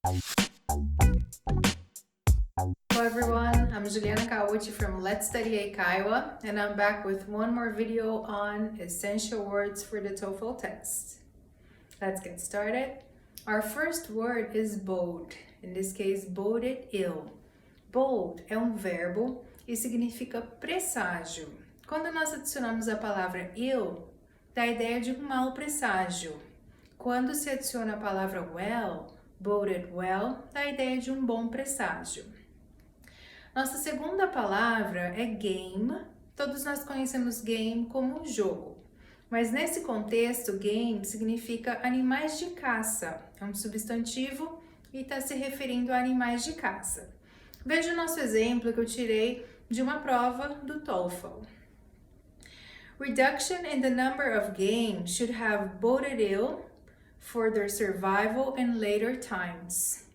Hello everyone, I'm Juliana Kauchi from Let's Study Kiowa, and I'm back with one more video on essential words for the TOEFL test. Let's get started. Our first word is bold, in this case, boded ill. Bold é um verbo e significa presságio. Quando nós adicionamos a palavra ill, dá a ideia de um mau presságio. Quando se adiciona a palavra well, boded well, dá a ideia de um bom presságio. Nossa segunda palavra é game. Todos nós conhecemos game como um jogo, mas nesse contexto, game significa animais de caça. É um substantivo e está se referindo a animais de caça. Veja o nosso exemplo que eu tirei de uma prova do TOEFL. Reduction in the number of game should have boded ill for their survival in later times.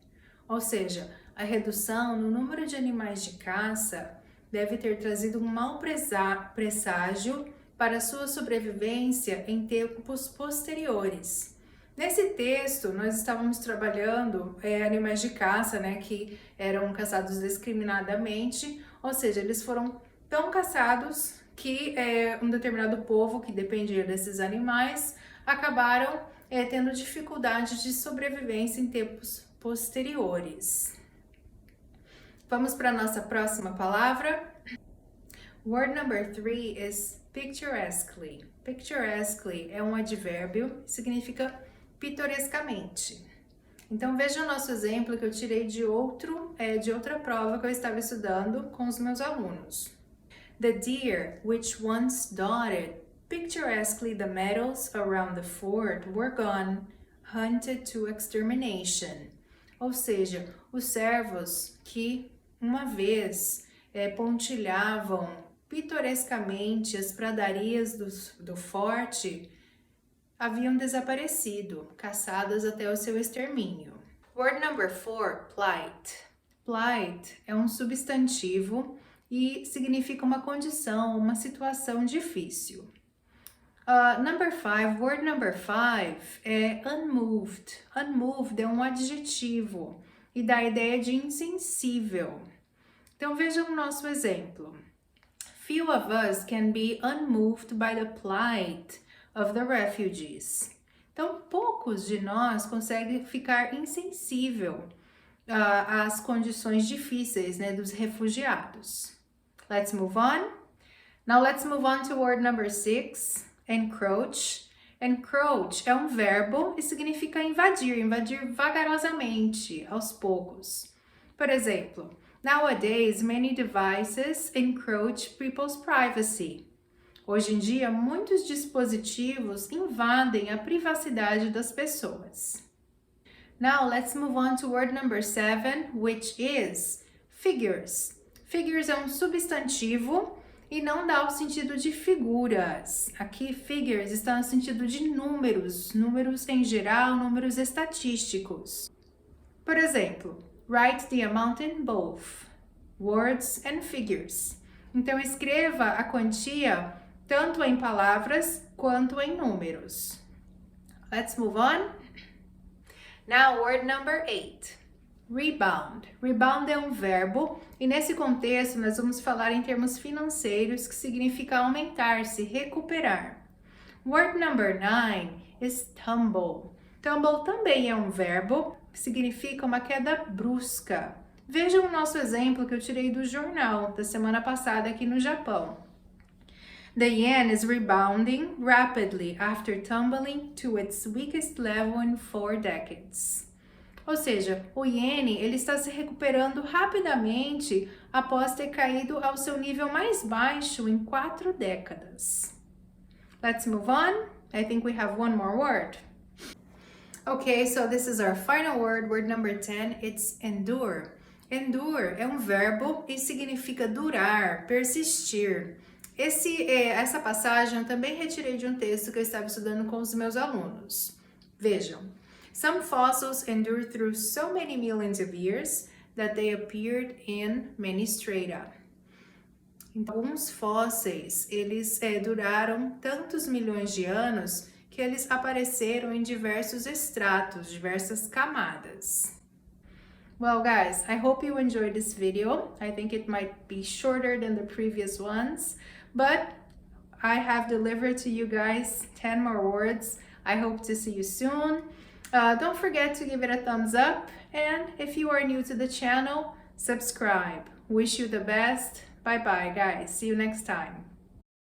Ou seja, a redução no número de animais de caça deve ter trazido um mau presságio para sua sobrevivência em tempos posteriores. Nesse texto, nós estávamos trabalhando animais de caça, que eram caçados discriminadamente, ou seja, eles foram tão caçados que um determinado povo que dependia desses animais acabaram tendo dificuldade de sobrevivência em tempos posteriores. Vamos para a nossa próxima palavra. Word number 3 is picturesquely. Picturesquely é um advérbio, significa pitorescamente. Então veja o nosso exemplo que eu tirei de outra prova que eu estava estudando com os meus alunos. The deer which once dotted picturesquely the meadows around the fort were gone, hunted to extermination. Ou seja, os servos que uma vez pontilhavam pitorescamente as pradarias do forte haviam desaparecido, caçadas até o seu extermínio. Word number 4, plight. Plight é um substantivo e significa uma condição, uma situação difícil. Word number 5 é unmoved. Unmoved é um adjetivo e dá a ideia de insensível. Então vejam o nosso exemplo. Few of us can be unmoved by the plight of the refugees. Então poucos de nós conseguem ficar insensível às condições difíceis, dos refugiados. Let's move on. Now let's move on to word number 6. Encroach. Encroach é um verbo e significa invadir vagarosamente, aos poucos. Por exemplo, nowadays many devices encroach people's privacy. Hoje em dia, muitos dispositivos invadem a privacidade das pessoas. Now let's move on to word number 7, which is figures. Figures é um substantivo e não dá o sentido de figuras. Aqui, figures está no sentido de números em geral, números estatísticos. Por exemplo, write the amount in both words and figures. Então, escreva a quantia tanto em palavras quanto em números. Let's move on. Now, word number 8. Rebound. Rebound é um verbo e nesse contexto nós vamos falar em termos financeiros que significa aumentar-se, recuperar. Word number 9 is tumble. Tumble também é um verbo que significa uma queda brusca. Vejam o nosso exemplo que eu tirei do jornal da semana passada aqui no Japão. The yen is rebounding rapidly after tumbling to its weakest level in 4 decades. Ou seja, o iene ele está se recuperando rapidamente após ter caído ao seu nível mais baixo em 4 décadas. Let's move on. I think we have one more word. Okay, so this is our final word, word number 10, it's endure. Endure é um verbo e significa durar, persistir. Essa passagem eu também retirei de um texto que eu estava estudando com os meus alunos. Vejam. Some fossils endure through so many millions of years that they appeared in many strata. Então, alguns fósseis, eles duraram tantos milhões de anos que eles apareceram em diversos estratos, diversas camadas. Well, guys, I hope you enjoyed this video. I think it might be shorter than the previous ones, but I have delivered to you guys 10 more words. I hope to see you soon. Don't forget to give it a thumbs up, and if you are new to the channel, subscribe. Wish you the best. Bye bye, guys. See you next time.